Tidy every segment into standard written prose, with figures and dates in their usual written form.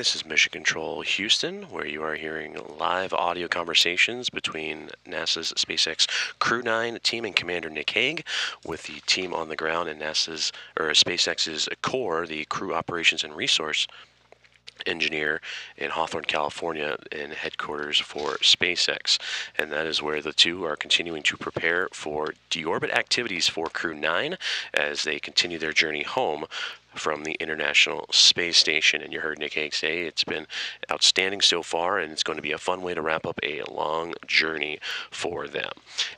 This is Mission Control Houston, where you are hearing live audio conversations between NASA's SpaceX Crew-9 team and Commander Nick Hague, with the team on the ground in SpaceX's core, the Crew Operations and Resource engineer in Hawthorne, California, in headquarters for SpaceX. And that is where the two are continuing to prepare for deorbit activities for Crew-9 as they continue their journey home from the International Space Station. And you heard Nick Hague say it's been outstanding so far, and it's going to be a fun way to wrap up a long journey for them.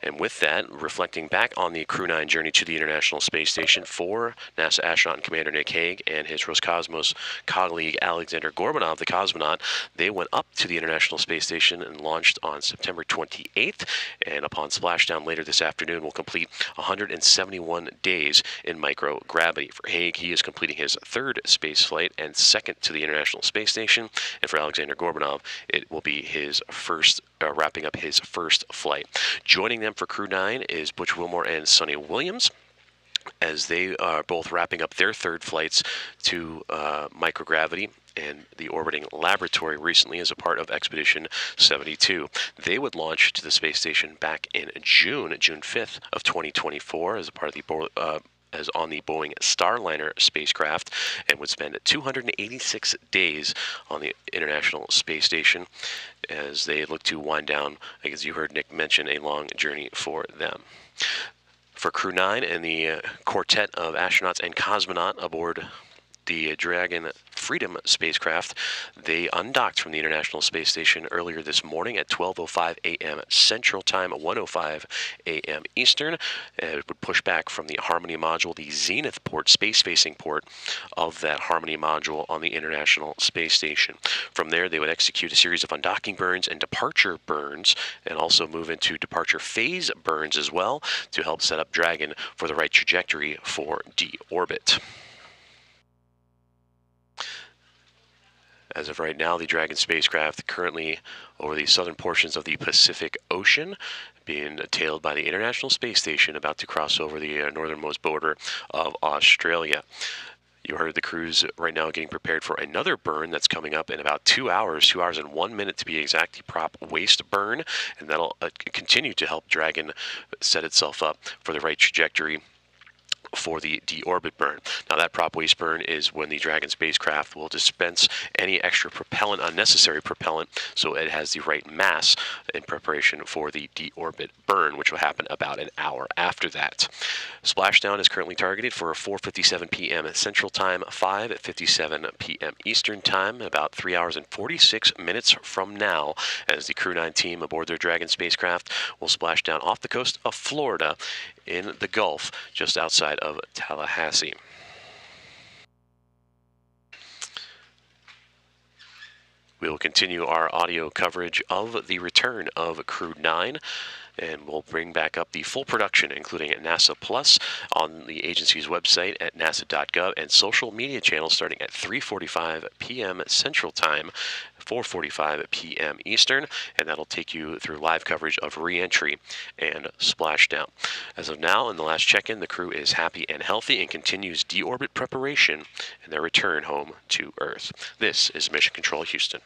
And with that, reflecting back on the Crew-9 journey to the International Space Station for NASA astronaut and Commander Nick Hague and his Roscosmos colleague Alexander Gorbanov, the cosmonaut, they went up to the International Space Station and launched on September 28th, and upon splashdown later this afternoon will complete 171 days in microgravity. For Hague, he is completing his third space flight and second to the International Space Station, and for Alexander Gorbanov, it will be his first, wrapping up his first flight. Joining them for Crew-9 is Butch Wilmore and Sonny Williams, as they are both wrapping up their third flights to microgravity and the orbiting laboratory recently as a part of Expedition 72. They would launch to the space station back in June 5th of 2024 as a part of the as on the Boeing Starliner spacecraft, and would spend 286 days on the International Space Station as they look to wind down, as you heard Nick mention, a long journey for them. For Crew-9 and the quartet of astronauts and cosmonaut aboard the Dragon Freedom spacecraft, they undocked from the International Space Station earlier this morning at 12:05 a.m. Central Time, 1:05 a.m. Eastern. It would push back from the Harmony module, the Zenith port, space-facing port of that Harmony module on the International Space Station. From there, they would execute a series of undocking burns and departure burns, and also move into departure phase burns as well to help set up Dragon for the right trajectory for deorbit. As of right now, the Dragon spacecraft currently over the southern portions of the Pacific Ocean, being tailed by the International Space Station, about to cross over the northernmost border of Australia. You heard the crews right now getting prepared for another burn that's coming up in about 2 hours, 2 hours and 1 minute to be exact, the prop waste burn, and that'll continue to help Dragon set itself up for the right trajectory for the deorbit burn. Now, that prop waste burn is when the Dragon spacecraft will dispense any extra propellant, unnecessary propellant, so it has the right mass in preparation for the deorbit burn, which will happen about an hour after that. Splashdown is currently targeted for 4:57 p.m. Central Time, 5:57 p.m. Eastern Time, about 3 hours and 46 minutes from now, as the Crew-9 team aboard their Dragon spacecraft will splash down off the coast of Florida in the Gulf, just outside of Tallahassee. We will continue our audio coverage of the return of Crew-9, and we'll bring back up the full production, including at NASA Plus on the agency's website at nasa.gov and social media channels starting at 3:45 p.m. Central Time, 4:45 p.m. Eastern, and that'll take you through live coverage of re-entry and splashdown. As of now, in the last check-in, the crew is happy and healthy and continues deorbit preparation and their return home to Earth. This is Mission Control Houston.